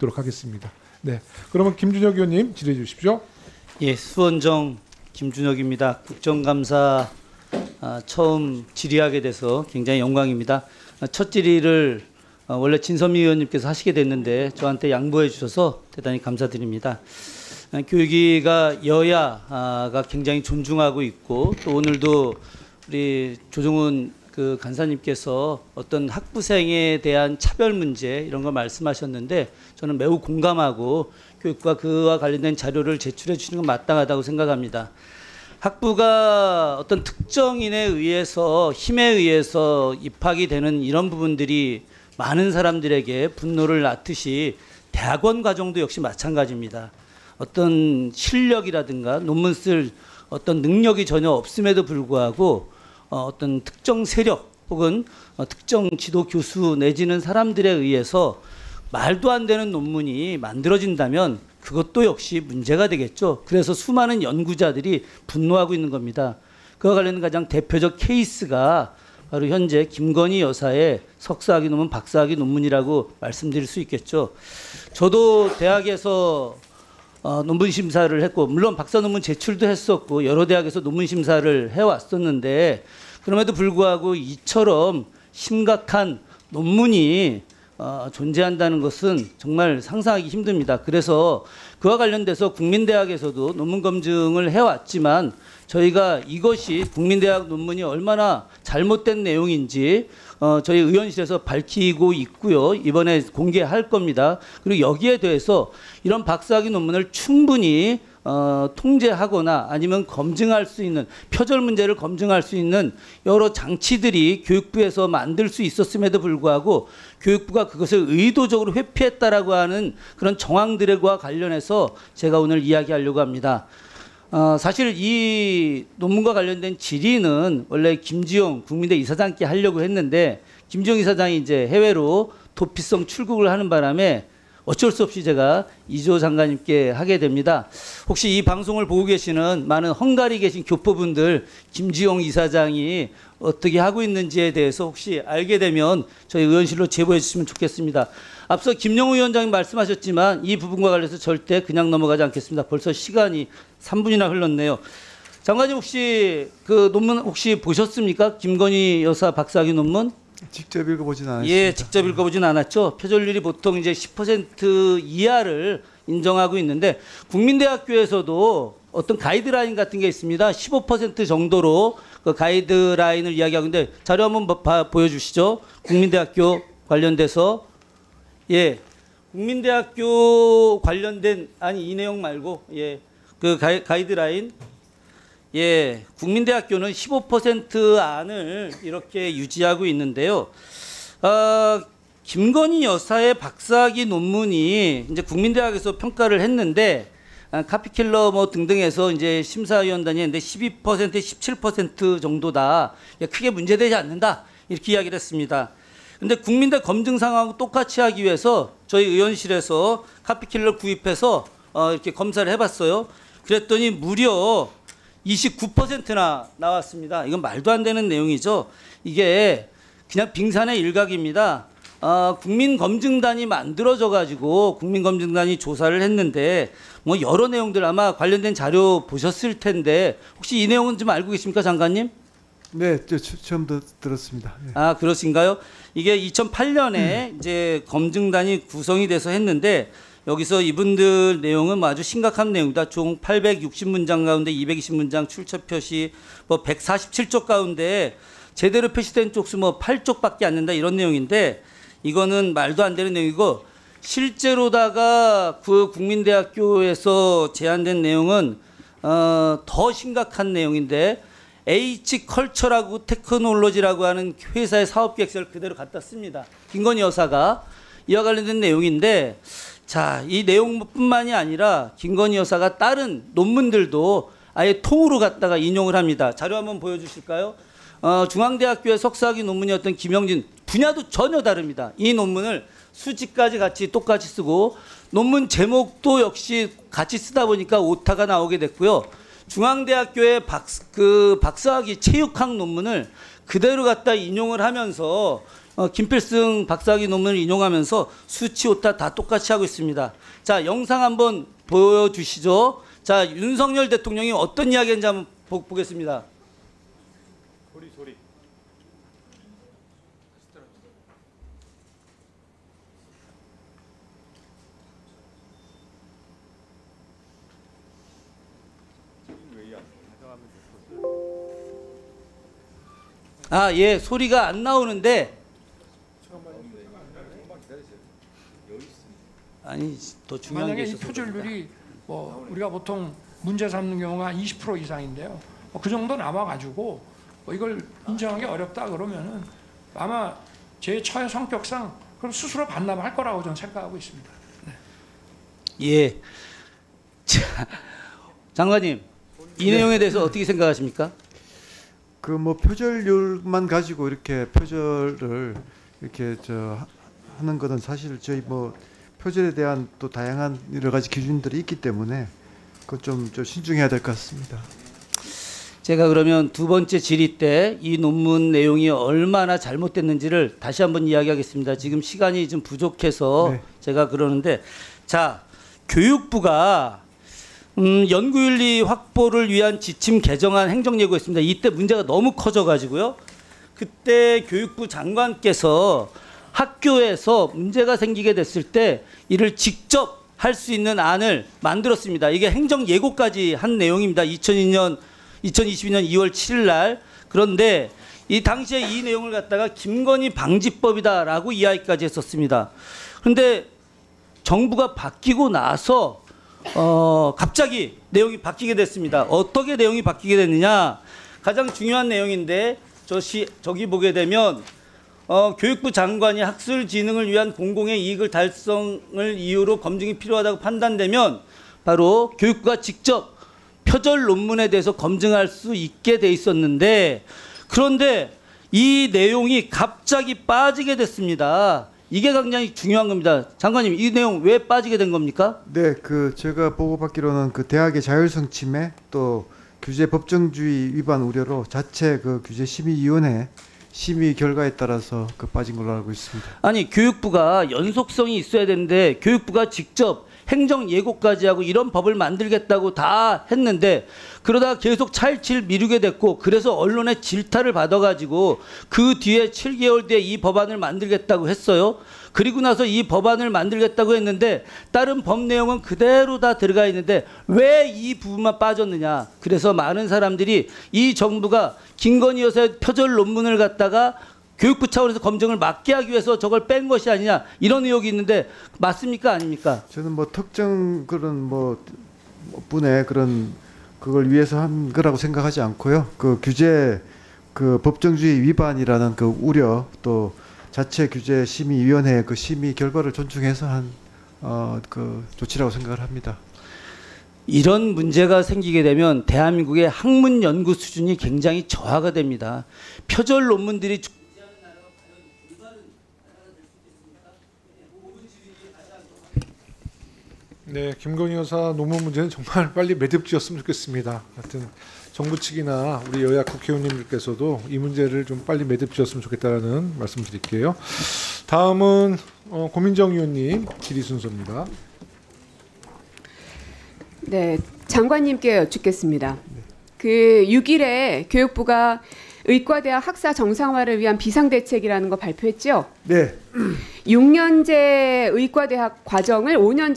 듣도록 하겠습니다. 네, 그러면 김준혁 의원님 질의해 주십시오. 예, 수원정 김준혁입니다. 국정감사 처음 질의하게 돼서 굉장히 영광입니다. 첫 질의를 원래 진선미 의원님께서 하시게 됐는데 저한테 양보해 주셔서 대단히 감사드립니다. 교육위가 여야가 굉장히 존중하고 있고 또 오늘도 우리 조정훈 그 간사님께서 어떤 학부생에 대한 차별 문제 이런 걸 말씀하셨는데 저는 매우 공감하고 교육과 그와 관련된 자료를 제출해 주시는 건 마땅하다고 생각합니다. 학부가 어떤 특정인에 의해서 힘에 의해서 입학이 되는 이런 부분들이 많은 사람들에게 분노를 낳듯이 대학원 과정도 역시 마찬가지입니다. 어떤 실력이라든가 논문 쓸 어떤 능력이 전혀 없음에도 불구하고 어떤 특정 세력 혹은 특정 지도 교수 내지는 사람들에 의해서 말도 안 되는 논문이 만들어진다면 그것도 역시 문제가 되겠죠. 그래서 수많은 연구자들이 분노하고 있는 겁니다. 그와 관련된 가장 대표적 케이스가 바로 현재 김건희 여사의 석사학위 논문, 박사학위 논문이라고 말씀드릴 수 있겠죠. 저도 대학에서 논문 심사를 했고 물론 박사 논문 제출도 했었고 여러 대학에서 논문 심사를 해왔었는데 그럼에도 불구하고 이처럼 심각한 논문이 존재한다는 것은 정말 상상하기 힘듭니다. 그래서 그와 관련돼서 국민대학에서도 논문 검증을 해왔지만 저희가 이것이 국민대학 논문이 얼마나 잘못된 내용인지 저희 의원실에서 밝히고 있고요. 이번에 공개할 겁니다. 그리고 여기에 대해서 이런 박사학위 논문을 충분히 통제하거나 아니면 검증할 수 있는 표절 문제를 검증할 수 있는 여러 장치들이 교육부에서 만들 수 있었음에도 불구하고 교육부가 그것을 의도적으로 회피했다라고 하는 그런 정황들과 관련해서 제가 오늘 이야기하려고 합니다. 사실 이 논문과 관련된 질의는 원래 김지용 국민대 이사장께 하려고 했는데 김지용 이사장이 이제 해외로 도피성 출국을 하는 바람에 어쩔 수 없이 제가 이조 장관님께 하게 됩니다. 혹시 이 방송을 보고 계시는 많은 헝가리 계신 교포분들 김지용 이사장이 어떻게 하고 있는지에 대해서 혹시 알게 되면 저희 의원실로 제보해 주시면 좋겠습니다. 앞서 김영우 위원장님 말씀하셨지만 이 부분과 관련해서 절대 그냥 넘어가지 않겠습니다. 벌써 시간이 3분이나 흘렀네요. 장관님 혹시 그 논문 혹시 보셨습니까? 김건희 여사 박사학위 논문? 직접 읽어보진 않았습니다. 예, 직접 읽어보진 않았죠. 표절률이 보통 이제 10% 이하를 인정하고 있는데 국민대학교에서도 어떤 가이드라인 같은 게 있습니다. 15% 정도로 그 가이드라인을 이야기하고 있는데 자료 한번 보여주시죠. 국민대학교 관련돼서 예, 국민대학교 관련된 아니 이 내용 말고 예, 그 가이드라인 예, 국민대학교는 15% 안을 이렇게 유지하고 있는데요. 김건희 여사의 박사학위 논문이 이제 국민대학에서 평가를 했는데 카피킬러 뭐 등등해서 이제 심사위원단이 했는데 12%, 17% 정도다. 크게 문제되지 않는다. 이렇게 이야기를 했습니다. 근데 국민대 검증 상황하고 똑같이 하기 위해서 저희 의원실에서 카피킬러 구입해서 이렇게 검사를 해봤어요. 그랬더니 무려 29%나 나왔습니다. 이건 말도 안 되는 내용이죠. 이게 그냥 빙산의 일각입니다. 국민검증단이 만들어져 가지고 국민검증단이 조사를 했는데 뭐 여러 내용들 아마 관련된 자료 보셨을 텐데 혹시 이 내용은 좀 알고 계십니까, 장관님? 네, 저 처음 들었습니다. 네. 아, 그러신가요? 이게 2008년에 이제 검증단이 구성이 돼서 했는데 여기서 이분들 내용은 뭐 아주 심각한 내용이다. 총 860문장 가운데 220문장 출처 표시 뭐 147쪽 가운데 제대로 표시된 쪽수 뭐 8쪽밖에 안 된다 이런 내용인데 이거는 말도 안 되는 내용이고 실제로다가 그 국민대학교에서 제안된 내용은 더 심각한 내용인데 H컬처라고 테크놀로지라고 하는 회사의 사업계획서를 그대로 갖다 씁니다. 김건희 여사가 이와 관련된 내용인데 자, 이 내용뿐만이 아니라 김건희 여사가 다른 논문들도 아예 통으로 갖다가 인용을 합니다. 자료 한번 보여주실까요? 중앙대학교의 석사학위 논문이었던 김영진 분야도 전혀 다릅니다. 이 논문을 수지까지 같이 똑같이 쓰고 논문 제목도 역시 같이 쓰다 보니까 오타가 나오게 됐고요. 중앙대학교의 박사학위 체육학 논문을 그대로 갖다 인용을 하면서 김필승 박사학위 논문을 인용하면서 수치 오타 다 똑같이 하고 있습니다. 자, 영상 한번 보여주시죠. 자, 윤석열 대통령이 어떤 이야기했는지 한번 보겠습니다. 소리. 아, 예, 소리가 안 나오는데. 아니, 더 중요한 게 만약에 이 있어서. 표절률이 우리가 보통 문제 삼는 경우가 20% 이상인데요. 그 정도 남아가지고 이걸 인정하기 어렵다 그러면은 아마 제 처의 성격상 그럼 스스로 반납할 거라고 저는 생각하고 있습니다. 예. 자, 장관님, 이 내용에 대해서 어떻게 생각하십니까? 그 뭐 표절률만 가지고 이렇게 표절을 이렇게 하는 것은 사실 저희 뭐 표절에 대한 또 다양한 여러 가지 기준들이 있기 때문에 그거 좀 신중해야 될 것 같습니다. 제가 그러면 두 번째 질의 때 이 논문 내용이 얼마나 잘못됐는지를 다시 한번 이야기하겠습니다. 지금 시간이 좀 부족해서 네. 제가 그러는데, 자, 교육부가 연구윤리 확보를 위한 지침 개정안 행정예고했습니다. 이때 문제가 너무 커져가지고요. 그때 교육부 장관께서 학교에서 문제가 생기게 됐을 때 이를 직접 할 수 있는 안을 만들었습니다. 이게 행정예고까지 한 내용입니다. 2022년 2월 7일 날. 그런데 이 당시에 이 내용을 갖다가 김건희 방지법이다라고 이야기까지 했었습니다. 그런데 정부가 바뀌고 나서 갑자기 내용이 바뀌게 됐습니다. 어떻게 내용이 바뀌게 됐느냐? 가장 중요한 내용인데 저기 보게 되면 교육부 장관이 학술 진흥을 위한 공공의 이익을 달성을 이유로 검증이 필요하다고 판단되면 바로 교육부가 직접 표절 논문에 대해서 검증할 수 있게 돼 있었는데, 그런데 이 내용이 갑자기 빠지게 됐습니다. 이게 굉장히 중요한 겁니다. 장관님, 이 내용 왜 빠지게 된 겁니까? 네, 그 제가 보고받기로는 그 대학의 자율성 침해 또 규제 법정주의 위반 우려로 자체 그 규제 심의위원회 심의 결과에 따라서 그 빠진 걸로 알고 있습니다. 아니, 교육부가 연속성이 있어야 되는데 교육부가 직접 행정 예고까지 하고 이런 법을 만들겠다고 다 했는데, 그러다가 계속 차일치일 미루게 됐고, 그래서 언론의 질타를 받아가지고 그 뒤에 7개월 뒤에 이 법안을 만들겠다고 했어요. 그리고 나서 이 법안을 만들겠다고 했는데 다른 법 내용은 그대로 다 들어가 있는데 왜 이 부분만 빠졌느냐. 그래서 많은 사람들이 이 정부가 김건희 여사의 표절 논문을 갖다가 교육부 차원에서 검증을 막게 하기 위해서 저걸 뺀 것이 아니냐, 이런 의혹이 있는데 맞습니까, 아닙니까? 저는 뭐 특정 그런 뭐 분의 그런 그걸 위해서 한 거라고 생각하지 않고요. 그 규제 그 법정주의 위반이라는 그 우려 또 자체 규제 심의위원회의 그 심의 결과를 존중해서 한 그 조치라고 생각을 합니다. 이런 문제가 생기게 되면 대한민국의 학문 연구 수준이 굉장히 저하가 됩니다. 표절 논문들이 네, 김건희 여사 논문 문제는 정말 빨리 매듭지었으면 좋겠습니다. 하여튼 정부 측이나 우리 여야 국회의원님들께서도 이 문제를 좀 빨리 매듭지었으면 좋겠다는 말씀드릴게요. 다음은 고민정 의원님 질의 순서입니다. 네, 장관님께 여쭙겠습니다. 그 6일에 교육부가 의과대학 학사 정상화를 위한 비상대책이라는 거 발표했죠? 네, 6년제 의과대학 과정을 5년